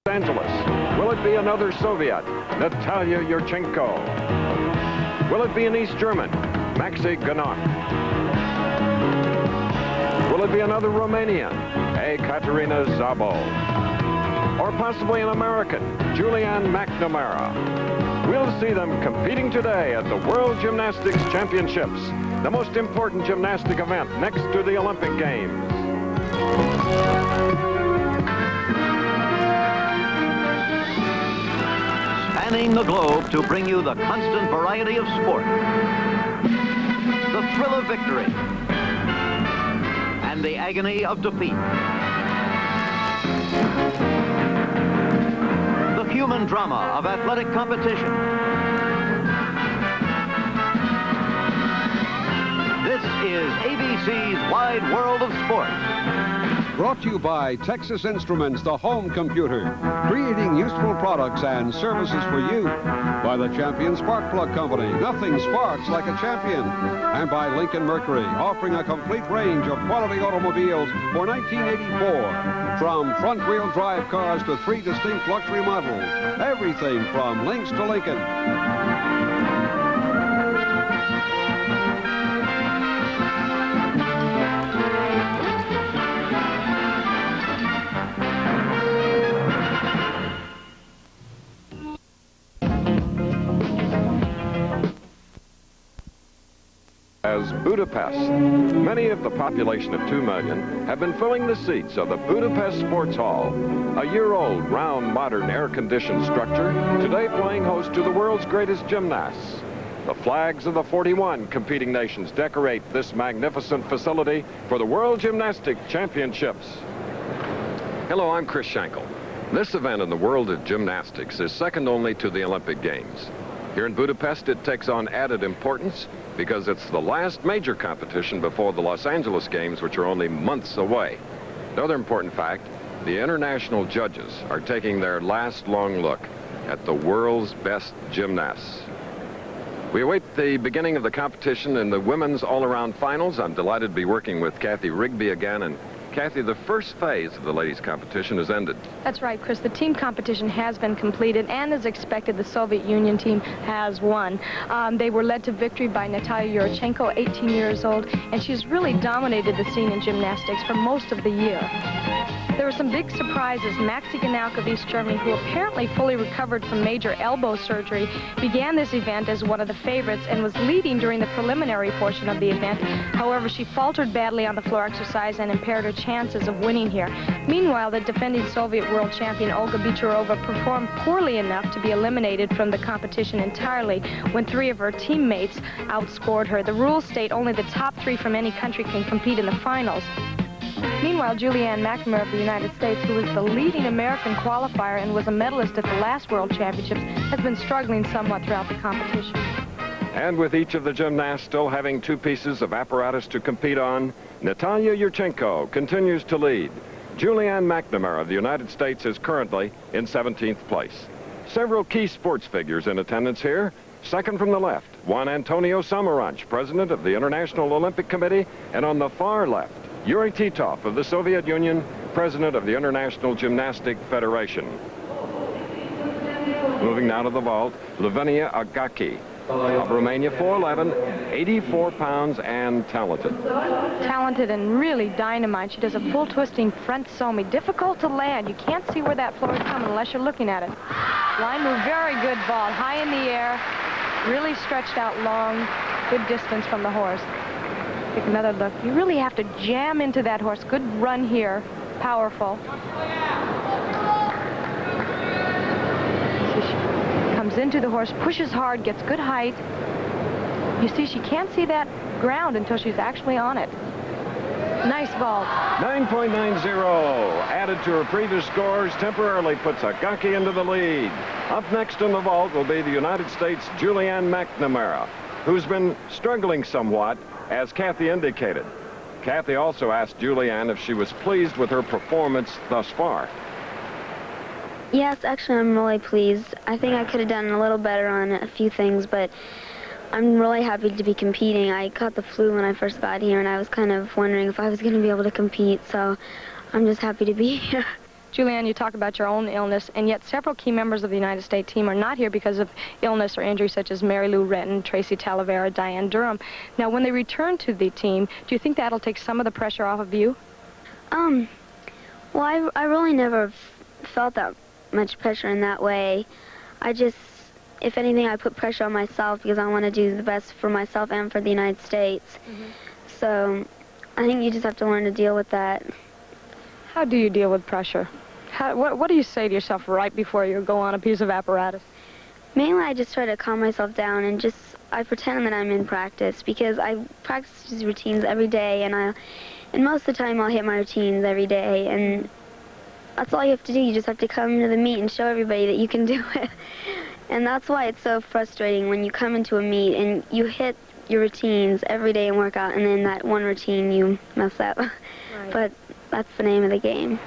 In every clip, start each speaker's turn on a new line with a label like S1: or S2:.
S1: Angeles. Will it be another Soviet, Natalia Yurchenko? Will it be an East German, Maxi Ganok? Will it be another Romanian, Ekaterina Szabo? Or possibly an American, Julianne McNamara? We'll see them competing today at the World Gymnastics Championships, the most important gymnastic event next to the Olympic Games.
S2: Spanning the globe to bring you the constant variety of sport, the thrill of victory, and the agony of defeat. The human drama of athletic competition. This is ABC's Wide World of Sport.
S3: Brought to you by Texas Instruments, the home computer, creating useful products and services for you. By the Champion Spark Plug Company, nothing sparks like a champion. And by Lincoln Mercury, offering a complete range of quality automobiles for 1984. From front-wheel drive cars to 3 distinct luxury models, everything from Lynx to Lincoln.
S1: As Budapest, many of the population of 2 million have been filling the seats of the Budapest Sports Hall, a year-old, round, modern, air-conditioned structure, today playing host to the world's greatest gymnasts. The flags of the 41 competing nations decorate this magnificent facility for the World Gymnastic Championships. Hello, I'm Chris Schenkel. This event in the world of gymnastics is second only to the Olympic Games. Here in Budapest, it takes on added importance because it's the last major competition before the Los Angeles Games, which are only months away. Another important fact, the international judges are taking their last long look at the world's best gymnasts. We await the beginning of the competition in the women's all-around finals. I'm delighted to be working with Kathy Rigby again. And Kathy, the first phase of the ladies' competition has ended.
S4: That's right, Chris. The team competition has been completed, and as expected, the Soviet Union team has won. They were led to victory by Natalia Yurchenko, 18 years old, and she's really dominated the scene in gymnastics for most of the year. There were some big surprises. Maxi Ganok of East Germany, who apparently fully recovered from major elbow surgery, began this event as one of the favorites and was leading during the preliminary portion of the event. However, she faltered badly on the floor exercise and impaired her chances of winning here. Meanwhile, the defending Soviet world champion Olga Bicharova performed poorly enough to be eliminated from the competition entirely when 3 of her teammates outscored her. The rules state only the top 3 from any country can compete in the finals. Meanwhile, Julianne McNamara of the United States, who was the leading American qualifier and was a medalist at the last World Championships, has been struggling somewhat throughout the competition.
S1: And with each of the gymnasts still having 2 pieces of apparatus to compete on, Natalia Yurchenko continues to lead. Julianne McNamara of the United States is currently in 17th place. Several key sports figures in attendance here. Second from the left, Juan Antonio Samaranch, president of the International Olympic Committee, and on the far left, Yuri Titov of the Soviet Union, president of the International Gymnastic Federation. Moving now to the vault, Lavinia Agaki of Romania, 4'11", 84 pounds, and talented.
S4: Talented and really dynamite. She does a full twisting front somi. Difficult to land. You can't see where that floor is coming unless you're looking at it. Line move, very good vault. High in the air, really stretched out long, good distance from the horse. Take another look. You really have to jam into that horse. Good run here. Powerful. See, she comes into the horse, pushes hard, gets good height. You see, she can't see that ground until she's actually on it. Nice vault.
S1: 9.90 added to her previous scores temporarily puts Agaki into the lead. Up next in the vault will be the United States' Julianne McNamara, who's been struggling somewhat, as Kathy indicated. Kathy also asked Julianne if she was pleased with her performance thus far.
S5: Yes, actually, I'm really pleased. I think I could have done a little better on a few things, but I'm really happy to be competing. I caught the flu when I first got here, and I was kind of wondering if I was going to be able to compete, so I'm just happy to be here.
S4: Julianne, you talk about your own illness, and yet several key members of the United States team are not here because of illness or injury, such as Mary Lou Retton, Tracy Talavera, Diane Durham. Now, when they return to the team, do you think that'll take some of the pressure off of you?
S5: Well, I really never felt that much pressure in that way. I just, if anything, I put pressure on myself because I want to do the best for myself and for the United States. So I think you just have to learn to deal with that.
S4: How do you deal with pressure? What do you say to yourself right before you go on a piece of apparatus?
S5: Mainly, I just try to calm myself down and I pretend that I'm in practice because I practice these routines every day, and most of the time I'll hit my routines every day, and that's all you have to do. You just have to come to the meet and show everybody that you can do it. And that's why it's so frustrating when you come into a meet and you hit your routines every day and work out, and then that one routine you mess up. Right. But that's the name of the game.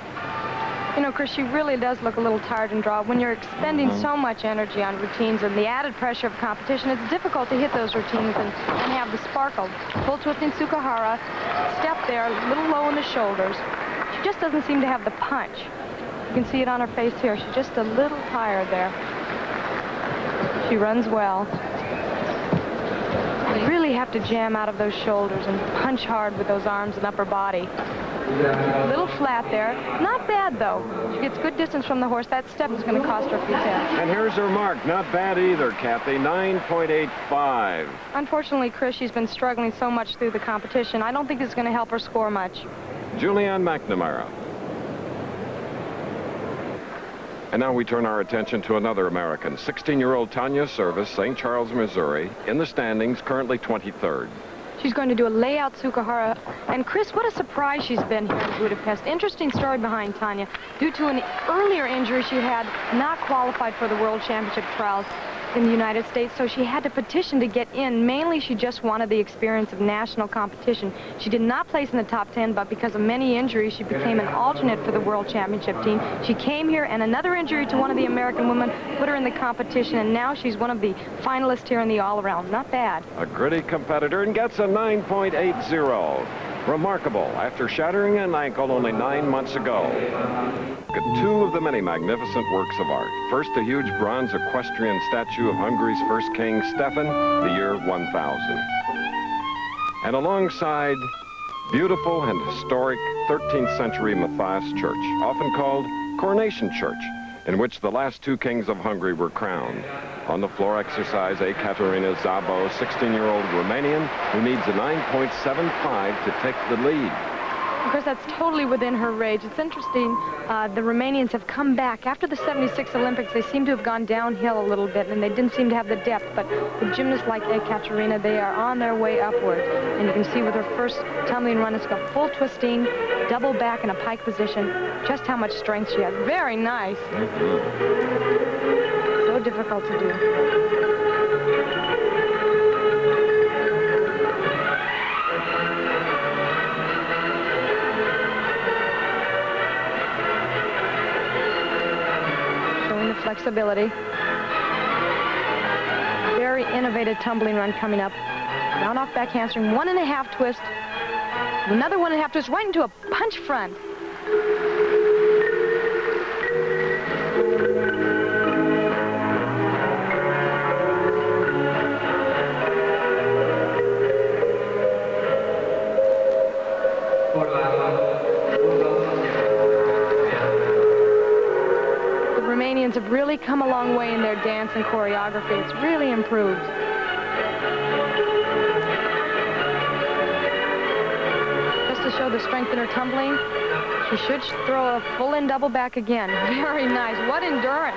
S4: You know, Chris, she really does look a little tired and dry. When you're expending so much energy on routines and the added pressure of competition, it's difficult to hit those routines and have the sparkle. Full twisting Tsukahara, step there, a little low in the shoulders. She just doesn't seem to have the punch. You can see it on her face here. She's just a little tired there. She runs well. You really have to jam out of those shoulders and punch hard with those arms and upper body. A little flat there. Not bad, though. She gets good distance from the horse. That step is going to cost her a few tenths.
S1: And here's her mark. Not bad either, Kathy. 9.85.
S4: Unfortunately, Chris, she's been struggling so much through the competition. I don't think it's going to help her score much.
S1: Julianne McNamara. And now we turn our attention to another American, 16-year-old Tanya Service, St. Charles, Missouri, in the standings, currently 23rd.
S4: She's going to do a layout Tsukahara. And Chris, what a surprise she's been here in Budapest. Interesting story behind Tanya. Due to an earlier injury she had, not qualified for the World Championship trials in the United States, so she had to petition to get in. Mainly, she just wanted the experience of national competition. She did not place in the top 10, but because of many injuries, she became an alternate for the World Championship team. She came here, and another injury to one of the American women put her in the competition, and now she's one of the finalists here in the all-around. Not bad.
S1: A gritty competitor and gets a 9.80. Remarkable after shattering an ankle only 9 months ago. Two of the many magnificent works of art. First, a huge bronze equestrian statue of Hungary's first king, Stefan, the year 1000. And alongside, beautiful and historic 13th century Matthias Church, often called Coronation Church, in which the last two kings of Hungary were crowned. On the floor exercise, Ekaterina Szabo, 16-year-old Romanian, who needs a 9.75 to take the lead.
S4: Of course, that's totally within her range. It's interesting, the Romanians have come back. After the 76 Olympics, they seem to have gone downhill a little bit, and they didn't seem to have the depth. But with gymnasts like Ekaterina, they are on their way upward. And you can see with her first tumbling run, it's got full twisting, double back in a pike position, just how much strength she has. Very nice. So difficult to do. Flexibility. Very innovative tumbling run coming up. Round off back hamstring, 1.5 twist. Another 1.5 twist right into a punch front. Have really come a long way in their dance and choreography. It's really improved. Just to show the strength in her tumbling, she should throw a full in double back again. Very nice. What endurance.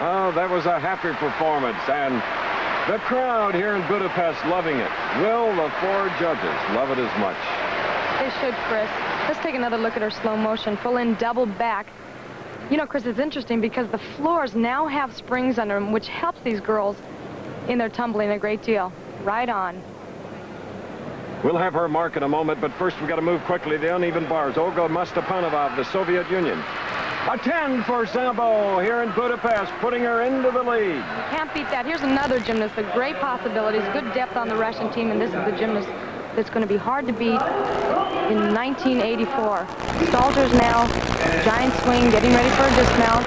S1: Oh, that was a happy performance, and the crowd here in Budapest loving it. Will the four judges love it as much?
S4: They should, Chris. Let's take another look at her slow motion, full in, double back. You know, Chris, it's interesting because the floors now have springs under them, which helps these girls in their tumbling a great deal. Right on.
S1: We'll have her mark in a moment, but first we've got to move quickly. The uneven bars. Olga Mastapanova of the Soviet Union. A 10 for Szabo here in Budapest, putting her into the lead.
S4: You can't beat that. Here's another gymnast with great possibilities, good depth on the Russian team, and this is the gymnast that's going to be hard to beat in 1984. Stalters now, giant swing, getting ready for a dismount.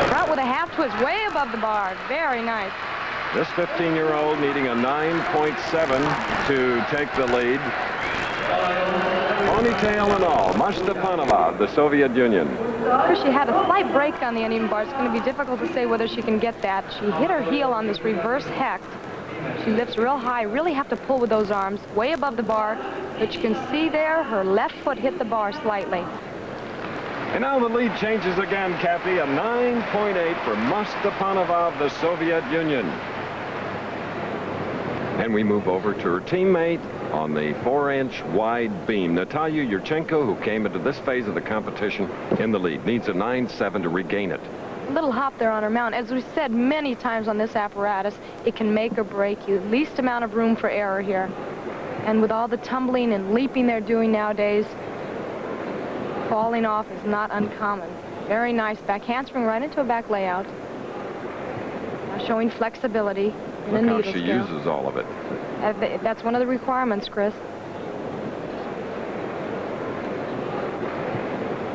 S4: Front with a half twist, way above the bar. Very nice.
S1: This 15-year-old needing a 9.7 to take the lead. Ponytail and all, Mustafanova, the Soviet Union.
S4: She had a slight break on the uneven bar. It's going to be difficult to say whether she can get that. She hit her heel on this reverse hecht. She lifts real high, really have to pull with those arms, way above the bar. But you can see there, her left foot hit the bar slightly.
S1: And now the lead changes again, Kathy. A 9.8 for Mustafanova of the Soviet Union. And we move over to her teammate on the 4-inch wide beam, Natalia Yurchenko, who came into this phase of the competition in the lead. Needs a 9.7 to regain it.
S4: A little hop there on her mount. As we said many times on this apparatus, it can make or break you. Least amount of room for error here. And with all the tumbling and leaping they're doing nowadays, falling off is not uncommon. Very nice back handspring right into a back layout. Now showing flexibility in a needle
S1: Look how she
S4: scale.
S1: uses all of it.
S4: That's one of the requirements, Chris.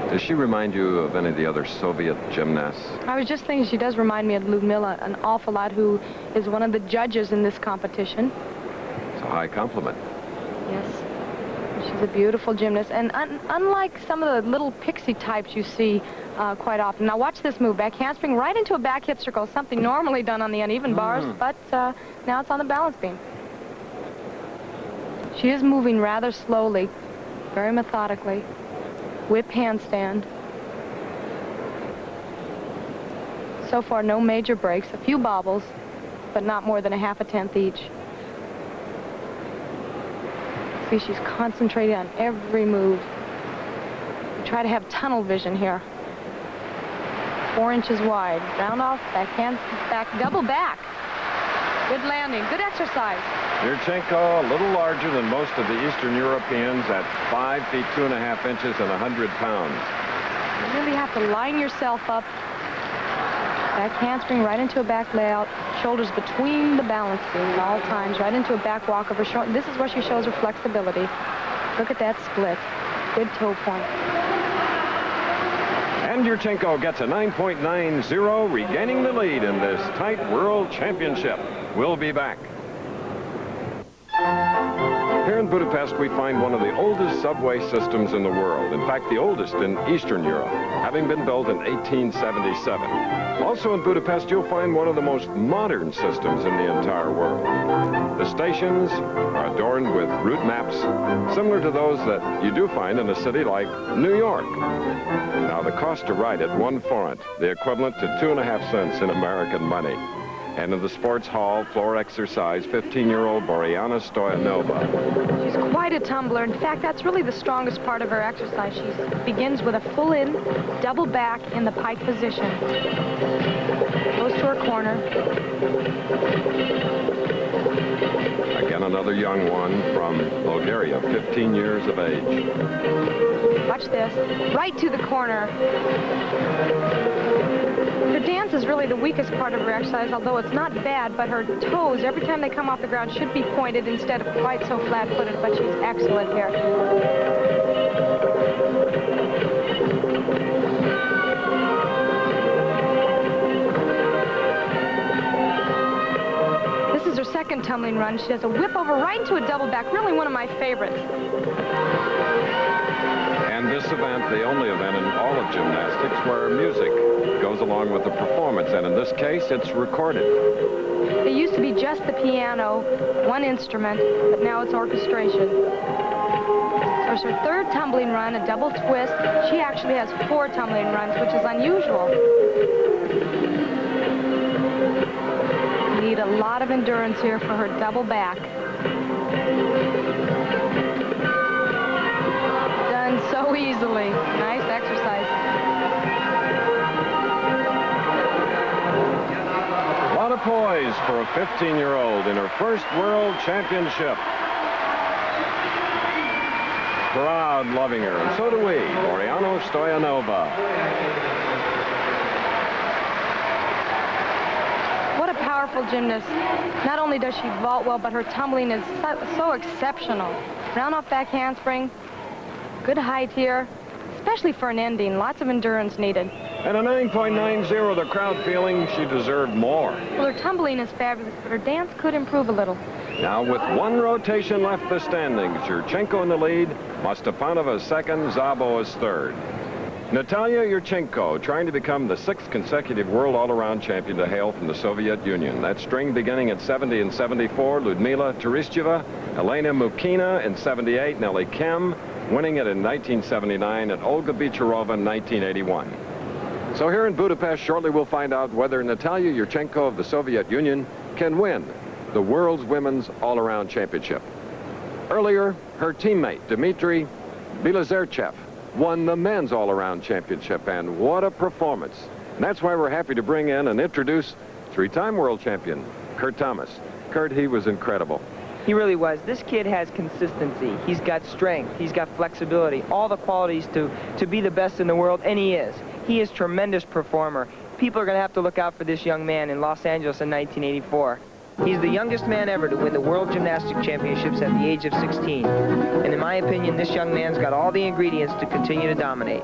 S1: Does she remind you of any of the other Soviet gymnasts?
S4: I was just thinking she does remind me of Ludmila an awful lot, who is one of the judges in this competition.
S1: It's a high compliment.
S4: Yes. She's a beautiful gymnast, and unlike some of the little pixie types you see quite often. Now watch this move, back handspring right into a back hip circle, something normally done on the uneven bars, but now it's on the balance beam. She is moving rather slowly, very methodically. Whip handstand. So far, no major breaks, a few bobbles, but not more than a half a tenth each. See, she's concentrating on every move. We try to have tunnel vision here. 4 inches wide. Round off, back hand, back, double back. Good landing, good exercise.
S1: Yurchenko, a little larger than most of the Eastern Europeans at 5 feet 2.5 inches and 100 pounds.
S4: You really have to line yourself up. Back handspring right into a back layout. Shoulders between the balance beam at all times. Right into a back walk of her shoulder. This is where she shows her flexibility. Look at that split. Good toe point.
S1: And Yurchenko gets a 9.90, regaining the lead in this tight World Championship. We'll be back. Here in Budapest, we find one of the oldest subway systems in the world. In fact, the oldest in Eastern Europe, having been built in 1877. Also in Budapest, you'll find one of the most modern systems in the entire world. The stations are adorned with route maps, similar to those that you do find in a city like New York. Now, the cost to ride it, 1 forint, the equivalent to 2.5 cents in American money. And in the sports hall, floor exercise, 15-year-old Boriana Stoyanova.
S4: She's quite a tumbler. In fact, that's really the strongest part of her exercise. She begins with a full in, double back in the pike position. Goes to her corner.
S1: Again, another young one from Bulgaria, 15 years of age.
S4: Watch this. Right to the corner. Her dance is really the weakest part of her exercise, although it's not bad, but her toes, every time they come off the ground, should be pointed instead of quite so flat-footed, but she's excellent here. This is her second tumbling run. She does a whip over right into a double back, really one of my favorites.
S1: And this event, the only event in all of gymnastics where music goes along with the performance, and in this case, it's recorded.
S4: It used to be just the piano, one instrument, but now it's orchestration. So it's her third tumbling run, a double twist. She actually has 4 tumbling runs, which is unusual. You need a lot of endurance here for her double back. Done so easily. Nice exercise.
S1: A lot of poise for a 15-year-old in her first World Championship. Crowd loving her, and so do we. Boriana Stoyanova.
S4: What a powerful gymnast. Not only does she vault well, but her tumbling is so exceptional. Round off back handspring. Good height here, especially for an ending. Lots of endurance needed.
S1: And a 9.90, the crowd feeling she deserved more.
S4: Well, her tumbling is fabulous, but her dance could improve a little.
S1: Now, with one rotation left the standings, Yurchenko in the lead, Mastepanova second, Szabo is third. Natalia Yurchenko trying to become the 6th consecutive world all-around champion to hail from the Soviet Union. That string beginning at 70 and 74, Ludmila Terestcheva, Elena Mukina in 78, Nelly Kim winning it in 1979, and Olga Bicharova in 1981. So here in Budapest, shortly we'll find out whether Natalia Yurchenko of the Soviet Union can win the World's Women's All-Around Championship. Earlier, her teammate, Dmitry Bilozerchev, won the Men's All-Around Championship, and what a performance. And that's why we're happy to bring in and introduce 3-time world champion, Kurt Thomas. Kurt, he was incredible.
S6: He really was. This kid has consistency. He's got strength. He's got flexibility. All the qualities to be the best in the world, and he is. He is a tremendous performer. People are going to have to look out for this young man in Los Angeles in 1984. He's the youngest man ever to win the World Gymnastic Championships at the age of 16. And in my opinion, this young man's got all the ingredients to continue to dominate.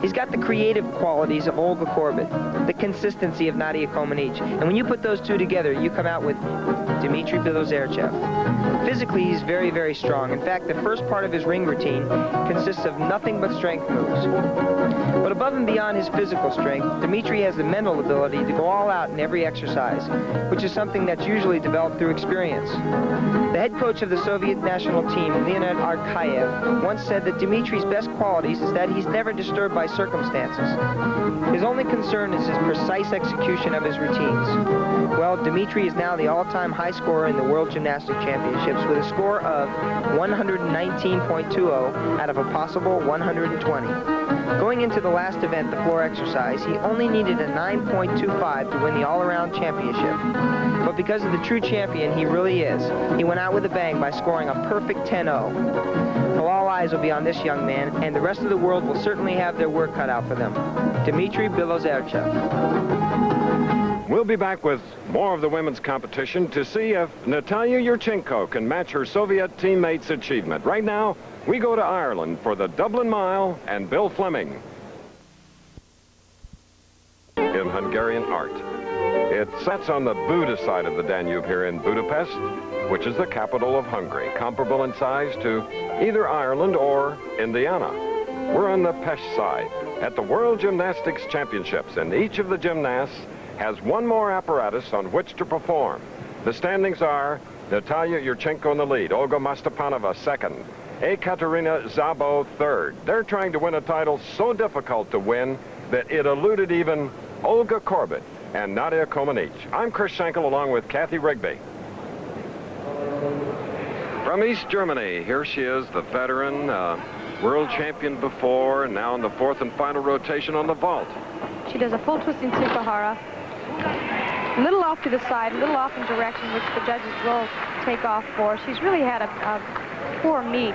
S6: He's got the creative qualities of Olga Korbut, the consistency of Nadia Comaneci. And when you put those two together, you come out with Dmitry Bilozerchev. Physically, he's very, very strong. In fact, the first part of his ring routine consists of nothing but strength moves. But above and beyond his physical strength, Dmitry has the mental ability to go all out in every exercise, which is something that's usually developed through experience. The head coach of the Soviet national team, Leonid Arkayev, once said that Dmitry's best qualities is that he's never disturbed by circumstances. His only concern is his precise execution of his routines. Well, Dmitry is now the all-time high scorer in the World Gymnastic Championships with a score of 119.20 out of a possible 120. Going into the last event, the floor exercise, he only needed a 9.25 to win the all-around championship. But because of the true champion he really is, he went out with a bang by scoring a perfect 10-0. Well, all eyes will be on this young man, and the rest of the world will certainly have their work cut out for them. Dmitry Bilozerchev.
S1: We'll be back with more of the women's competition to see if Natalia Yurchenko can match her Soviet teammates' achievement. Right now, we go to Ireland for the Dublin Mile and Bill Fleming. In Hungarian art. It sets on the Buda side of the Danube here in Budapest, which is the capital of Hungary, comparable in size to either Ireland or Indiana. We're on the Pest side at the World Gymnastics Championships, and each of the gymnasts has one more apparatus on which to perform. The standings are Natalia Yurchenko in the lead, Olga Mastepanova second, Ekaterina Szabo third. They're trying to win a title so difficult to win that it eluded even Olga Korbut and Nadia Comaneci. I'm Chris Schenkel along with Kathy Rigby. From East Germany, here she is, the veteran, world champion before, and now in the 4th and final rotation on the vault.
S4: She does a full twisting Tsukuhara. A little off to the side, a little off in direction, which the judges will take off for. She's really had a poor meet.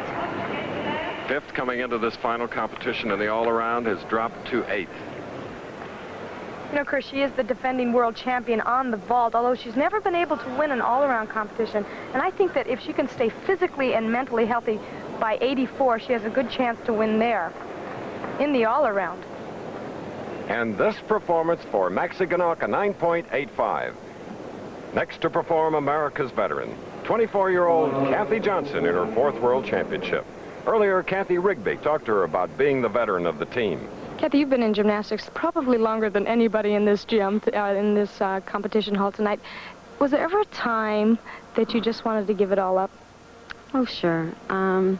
S1: 5th coming into this final competition, and the all-around has dropped to 8th.
S4: You know, Chris, she is the defending world champion on the vault, although she's never been able to win an all-around competition. And I think that if she can stay physically and mentally healthy by 84, she has a good chance to win there in the all-around.
S1: And this performance for Maxi Ganok, a 9.85. Next to perform America's veteran, 24-year-old Kathy Johnson in her 4th World Championship. Earlier, Kathy Rigby talked to her about being the veteran of the team.
S4: Kathy, you've been in gymnastics probably longer than anybody in this gym, in this competition hall tonight. Was there ever a time that you just wanted to give it all up?
S7: Oh, sure. You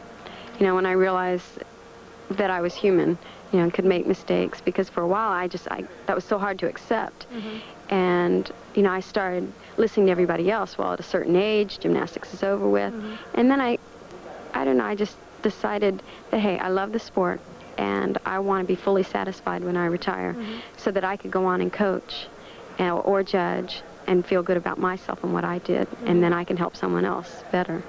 S7: know, when I realized that I was human, you know, could make mistakes, because for a while that was so hard to accept. And, you know, I started listening to everybody else. Well, at a certain age, gymnastics is over with. And then I don't know, I just decided that, hey, I love the sport, and I want to be fully satisfied when I retire, so that I could go on and coach or judge and feel good about myself and what I did, and then I can help someone else better.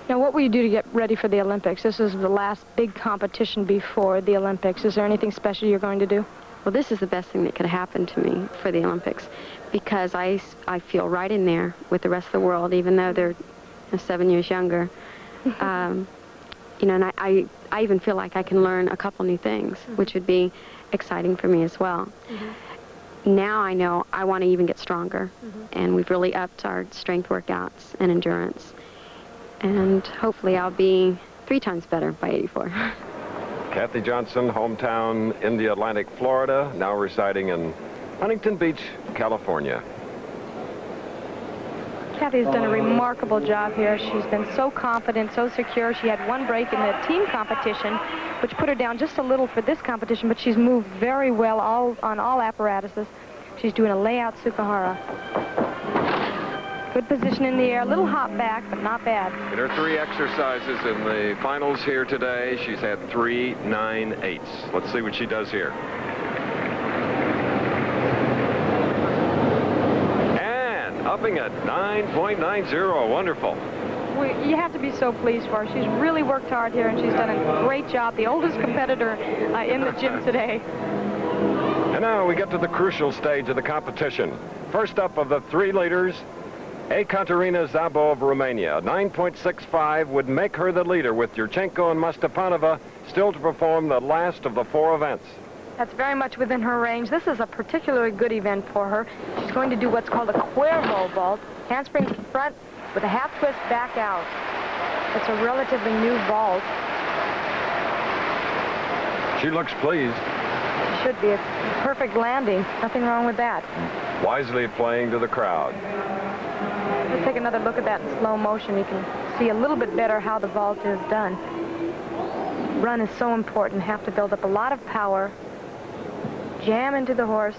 S4: Now, what will you do to get ready for the Olympics? This is the last big competition before the Olympics. Is there anything special you're going to do?
S7: Well, this is the best thing that could happen to me for the Olympics, because I feel right in there with the rest of the world, even though they're 7 years younger. you know, and I even feel like I can learn a couple new things, which would be exciting for me as well. Now I know I want to even get stronger, and we've really upped our strength workouts and endurance. And hopefully I'll be 3 times better by 84.
S1: Kathy Johnson, hometown in the Atlantic, Florida, now residing in Huntington Beach, California.
S4: Kathy's done a remarkable job here. She's been so confident, so secure. She had 1 break in the team competition, which put her down just a little for this competition, but she's moved very well on all apparatuses. She's doing a layout Sukahara. Good position in the air, a little hop back, but not bad.
S1: In her 3 exercises in the finals here today, she's had 3 9/8s. Let's see what she does here. And upping at 9.90, wonderful.
S4: You have to be so pleased for her. She's really worked hard here, and she's done a great job. The oldest competitor in the gym today.
S1: And now we get to the crucial stage of the competition. First up of the 3 leaders, Ekaterina Zabo of Romania. 9.65 would make her the leader, with Yurchenko and Mustapanova still to perform the last of the 4 events.
S4: That's very much within her range. This is a particularly good event for her. She's going to do what's called a Cuervo vault, handspring front with a half twist back out. It's a relatively new vault.
S1: She looks pleased.
S4: She should be. It's a perfect landing. Nothing wrong with that.
S1: Wisely playing to the crowd.
S4: Let's take another look at that in slow motion. You can see a little bit better how the vault is done. Run is so important. Have to build up a lot of power. Jam into the horse.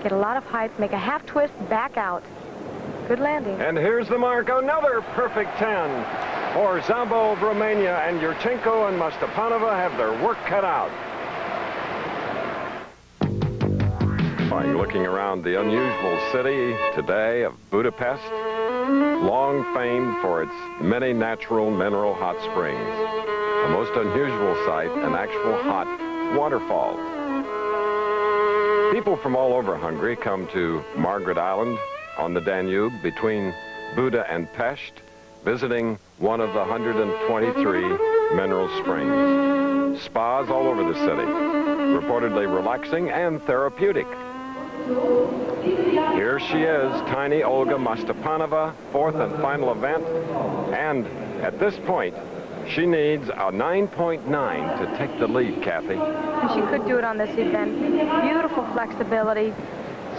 S4: Get a lot of height. Make a half twist, back out. Good landing.
S1: And here's the mark. Another perfect 10 for Zabo of Romania, and Yurchenko and Mustapanova have their work cut out. Looking around the unusual city today of Budapest, long famed for its many natural mineral hot springs. A most unusual sight, an actual hot waterfall. People from all over Hungary come to Margaret Island on the Danube between Buda and Pest, visiting one of the 123 mineral springs. Spas all over the city, reportedly relaxing and therapeutic. Here she is, tiny Olga Mustapanova, 4th and final event. And at this point, she needs a 9.9 to take the lead, Kathy.
S4: And she could do it on this event. Beautiful flexibility,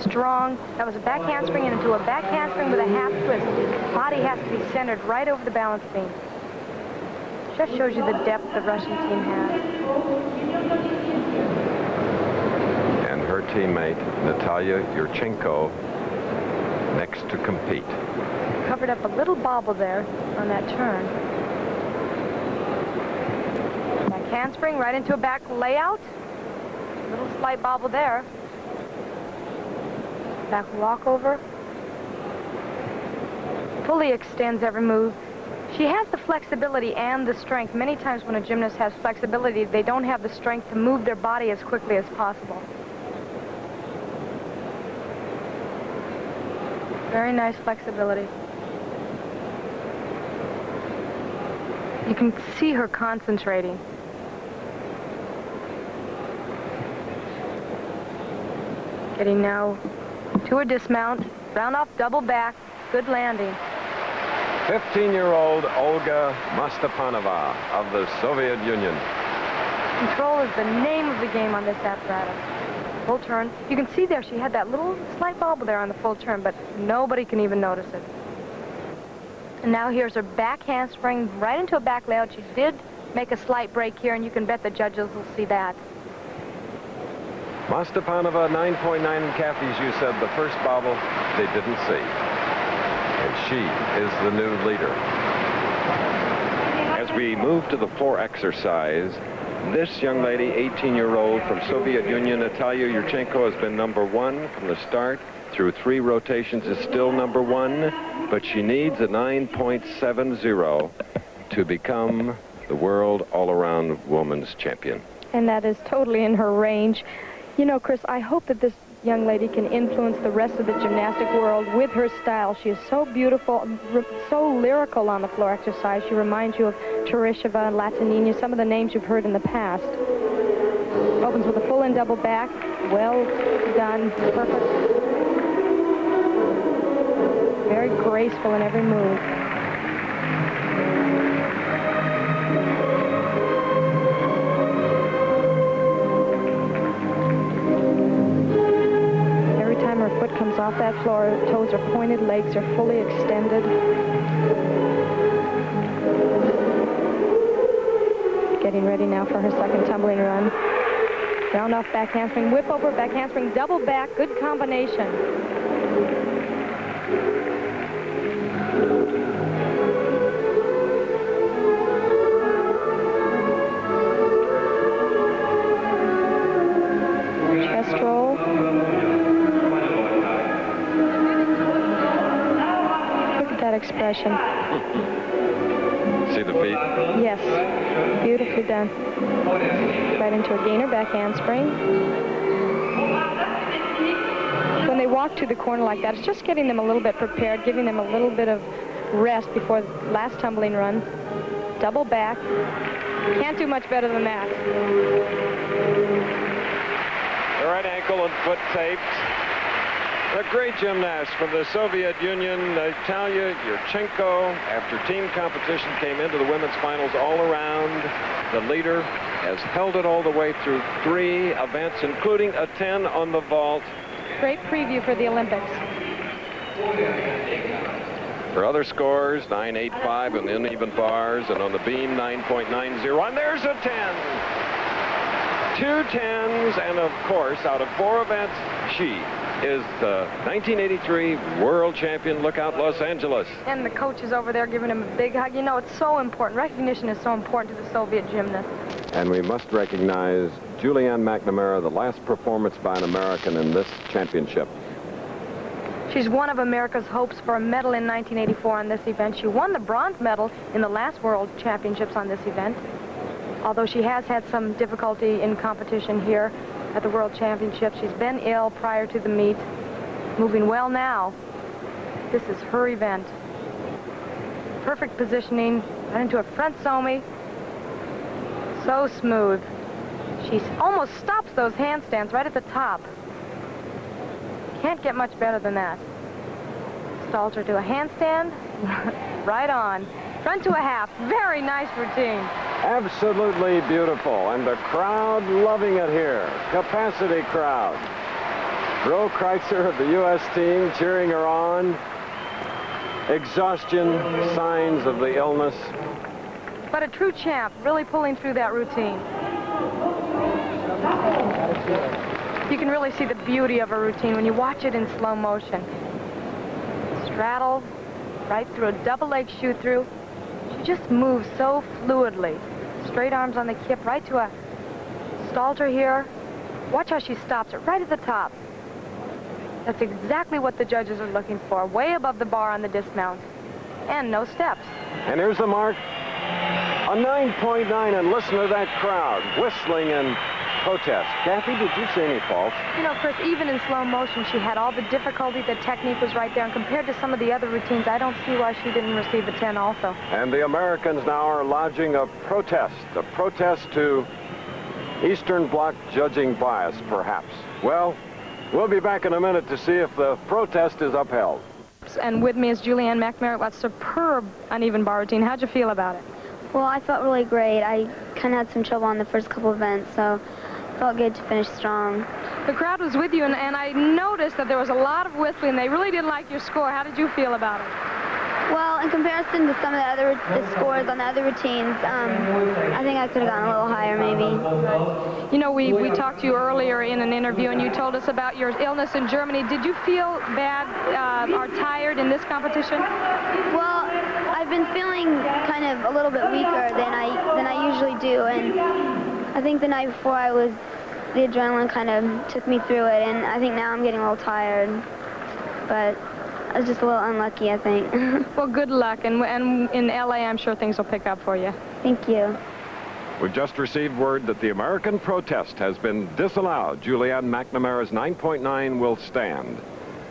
S4: strong. That was a back handspring into a back handspring with a half twist. Body has to be centered right over the balance beam. Just shows you the depth the Russian team has.
S1: Her teammate, Natalia Yurchenko, next to compete.
S4: Covered up a little bobble there on that turn. Back handspring right into a back layout. Little slight bobble there. Back walkover. Fully extends every move. She has the flexibility and the strength. Many times when a gymnast has flexibility, they don't have the strength to move their body as quickly as possible. Very nice flexibility. You can see her concentrating. Getting now to a dismount, round off, double back, good landing.
S1: 15-year-old Olga Mustapanova of the Soviet Union.
S4: Control is the name of the game on this apparatus. Full turn. You can see there she had that little slight bobble there on the full turn, but nobody can even notice it. And now here's her back handspring right into a back layout. She did make a slight break here, and you can bet the judges will see that.
S1: Mustapanova 9.9, and Kathy, as you said, the first bobble they didn't see. And she is the new leader. As we move to the floor exercise, this young lady, 18-year-old from Soviet Union, Natalia Yurchenko, has been #1 from the start. Through 3 rotations is still #1, but she needs a 9.70 to become the world all-around women's champion.
S4: And that is totally in her range. You know, Chris, I hope that this young lady can influence the rest of the gymnastic world with her style. She is so beautiful, so lyrical on the floor exercise. She reminds you of Teresheva and Latinina, some of the names you've heard in the past. Opens with a full in double back. Well done. Perfect. Very graceful in every move. Every time her foot comes off that floor, her toes are pointed, legs are fully extended. Getting ready now for her second tumbling run. Round off back handspring, whip over, back handspring, double back, good combination. Chest roll. Look at that expression.
S1: See the feet?
S4: Yes, beautifully done. Right into a gainer, back handspring. When they walk to the corner like that, it's just getting them a little bit prepared, giving them a little bit of rest before the last tumbling run. Double back. Can't do much better than that.
S1: The right ankle and foot taped. A great gymnast from the Soviet Union, Natalia Yurchenko, after team competition, came into the women's finals all around. The leader has held it all the way through 3 events, including a 10 on the vault.
S4: Great preview for the Olympics.
S1: For other scores, 9.85 on the uneven bars, and on the beam, 9.90. And there's a 10. 2 10s, and of course, out of 4 events, she is the 1983 world champion. Look out, Los Angeles.
S4: And the coach is over there giving him a big hug. You know, it's so important. Recognition is so important to the Soviet gymnast.
S1: And we must recognize Julianne McNamara, the last performance by an American in this championship.
S4: She's one of America's hopes for a medal in 1984 on this event. She won the bronze medal in the last World Championships on this event, although she has had some difficulty in competition here at the World Championships. She's been ill prior to the meet. Moving well now. This is her event. Perfect positioning. Right into a front somi. So smooth. She almost stops those handstands right at the top. Can't get much better than that. Stalter to a handstand. Right on. Front to a half. Very nice routine.
S1: Absolutely beautiful, and the crowd loving it here. Capacity crowd. Ro Kreitzer of the U.S. team cheering her on. Exhaustion, signs of the illness.
S4: But a true champ, really pulling through that routine. You can really see the beauty of a routine when you watch it in slow motion. Straddle, right through a double leg shoot through. She just moves so fluidly. Straight arms on the kip, right to a stalter here. Watch how she stops it right at the top. That's exactly what the judges are looking for, way above the bar on the dismount. And no steps.
S1: And here's the mark. A 9.9, and listen to that crowd whistling in protest. Kathy, did you see any faults?
S4: You know, Chris, even in slow motion, she had all the difficulty. The technique was right there. And compared to some of the other routines, I don't see why she didn't receive a 10 also.
S1: And the Americans now are lodging a protest to Eastern Bloc judging bias, perhaps. Well, we'll be back in a minute to see if the protest is upheld.
S4: And with me is Julianne McNamara. A superb uneven bar routine. How'd you feel about it?
S5: Well, I felt really great. I kind of had some trouble on the first couple events, so felt good to finish strong.
S4: The crowd was with you, and I noticed that there was a lot of whistling. They really didn't like your score. How did you feel about it?
S5: Well, in comparison to some of the scores on the other routines, I think I could have gone a little higher, maybe.
S4: You know, we talked to you earlier in an interview, and you told us about your illness in Germany. Did you feel bad or tired in this competition?
S5: Well, I've been feeling kind of a little bit weaker than I usually do, and I think the night before the adrenaline kind of took me through it, and I think now I'm getting a little tired, but I was just a little unlucky, I think.
S4: Well, good luck, and in LA, I'm sure things will pick up for you.
S5: Thank you.
S1: We've just received word that the American protest has been disallowed. Julianne McNamara's 9.9 will stand.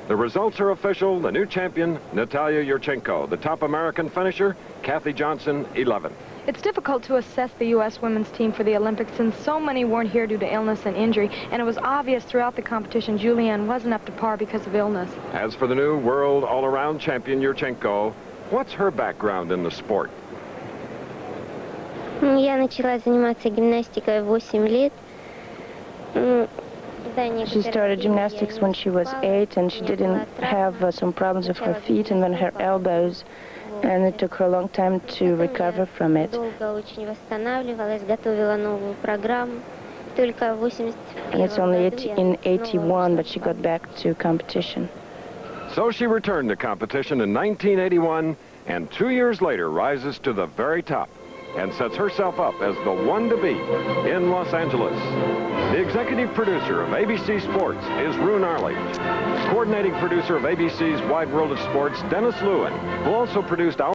S1: The results are official. The new champion, Natalia Yurchenko. The top American finisher, Kathy Johnson, 11th.
S4: It's difficult to assess the U.S. women's team for the Olympics since so many weren't here due to illness and injury, and it was obvious throughout the competition Julianne wasn't up to par because of illness.
S1: As for the new world all-around champion, Yurchenko, what's her background in the sport?
S8: Я начала заниматься гимнастикой в 8 лет.
S9: She started gymnastics when she was 8, and she didn't have some problems with her feet and then her elbows, and it took her a long time to recover from it.
S8: Долго очень восстанавливалась, готовила новую программу. Только в 81
S9: And it's only in 81 that she got back to competition.
S1: So she returned to competition in 1981, and 2 years later rises to the very top and sets herself up as the one to beat in Los Angeles. The executive producer of ABC Sports is Rune Arledge. Coordinating producer of ABC's Wide World of Sports, Dennis Lewin, who also produced our